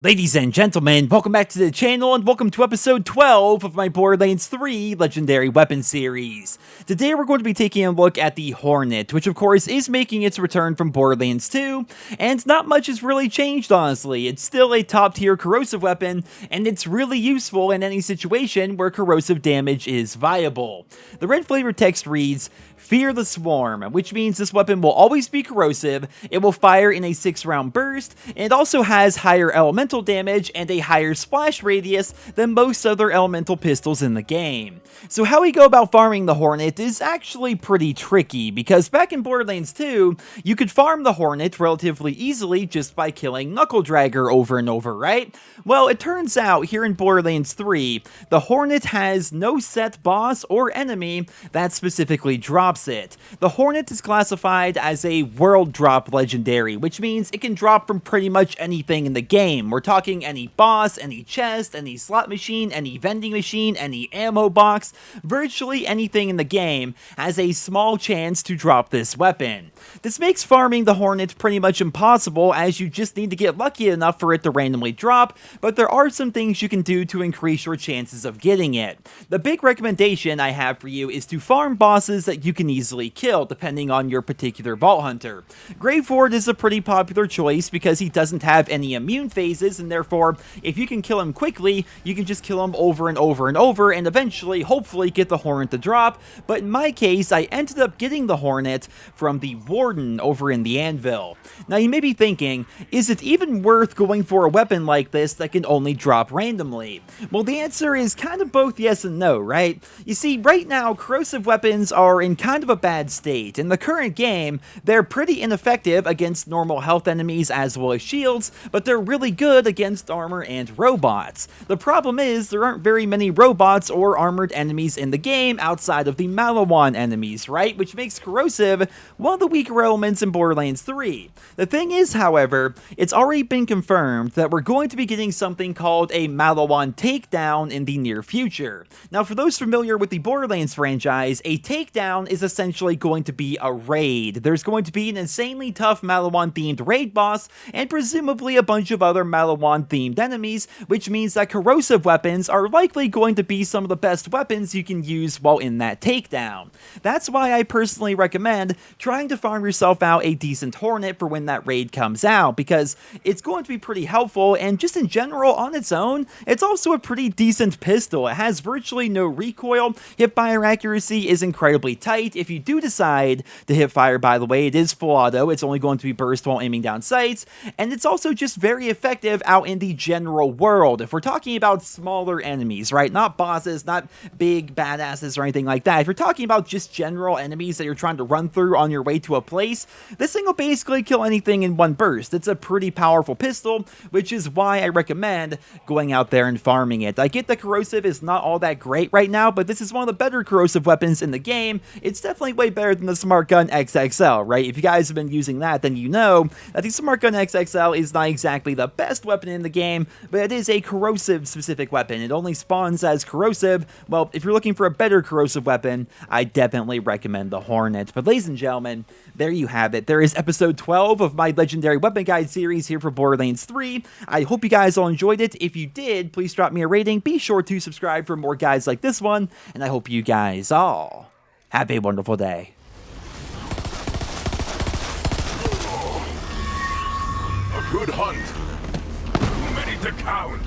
Ladies and gentlemen, welcome back to the channel and welcome to episode 12 of my Borderlands 3 Legendary Weapon series. Today we're going to be taking a look at the Hornet, which of course is making its return from Borderlands 2, and not much has really changed honestly. It's still a top tier corrosive weapon, and it's really useful in any situation where corrosive damage is viable. The red flavor text reads, "Fear the Swarm," which means this weapon will always be corrosive, it will fire in a 6-round burst, and it also has higher elemental damage and a higher splash radius than most other elemental pistols in the game. So how we go about farming the Hornet is actually pretty tricky, because back in Borderlands 2, you could farm the Hornet relatively easily just by killing Knuckle Dragger over and over, right? Well, it turns out here in Borderlands 3, the Hornet has no set boss or enemy that specifically drops it. The Hornet is classified as a world drop legendary, which means it can drop from pretty much anything in the game. We're talking any boss, any chest, any slot machine, any vending machine, any ammo box, virtually anything in the game has a small chance to drop this weapon. This makes farming the Hornet pretty much impossible, as you just need to get lucky enough for it to randomly drop, but there are some things you can do to increase your chances of getting it. The big recommendation I have for you is to farm bosses that you can easily kill, depending on your particular Vault Hunter. Graveford is a pretty popular choice because he doesn't have any immune phases, and therefore, if you can kill him quickly, you can just kill him over and over and over, and eventually, hopefully, get the Hornet to drop. But in my case, I ended up getting the Hornet from the Warden over in the Anvil. Now, you may be thinking, is it even worth going for a weapon like this that can only drop randomly? Well, the answer is kind of both yes and no, right? You see, right now, corrosive weapons are in kind of a bad state. In the current game, they're pretty ineffective against normal health enemies as well as shields, but they're really good against armor and robots. The problem is, there aren't very many robots or armored enemies in the game outside of the Malawan enemies, right? Which makes corrosive one of the weaker elements in Borderlands 3. The thing is, however, it's already been confirmed that we're going to be getting something called a Malawan takedown in the near future. Now, for those familiar with the Borderlands franchise, a takedown is essentially going to be a raid. There's going to be an insanely tough Malawan-themed raid boss, and presumably a bunch of other Malawan-themed enemies, which means that corrosive weapons are likely going to be some of the best weapons you can use while in that takedown. That's why I personally recommend trying to farm yourself out a decent Hornet for when that raid comes out, because it's going to be pretty helpful, and just in general, on its own, it's also a pretty decent pistol. It has virtually no recoil, hipfire accuracy is incredibly tight. If you do decide to hipfire, by the way, it is full auto, it's only going to be burst while aiming down sights, and it's also just very effective out in the general world. If we're talking about smaller enemies, right, not bosses, not big badasses or anything like that, if you're talking about just general enemies that you're trying to run through on your way to a place, this thing will basically kill anything in one burst. It's a pretty powerful pistol, which is why I recommend going out there and farming it. I get that corrosive is not all that great right now, but this is one of the better corrosive weapons in the game. It's definitely way better than the Smart Gun XXL, right? If you guys have been using that, then you know that the Smart Gun XXL is not exactly the best weapon in the game, but it is a corrosive specific weapon. It only spawns as corrosive. Well, if you're looking for a better corrosive weapon, I definitely recommend the Hornet. But ladies and gentlemen, there you have it. There is episode 12 of my Legendary Weapon Guide series here for Borderlands 3. I hope you guys all enjoyed it. If you did, please drop me a rating. Be sure to subscribe for more guides like this one, and I hope you guys all have a wonderful day. A good hunt. Too many to count.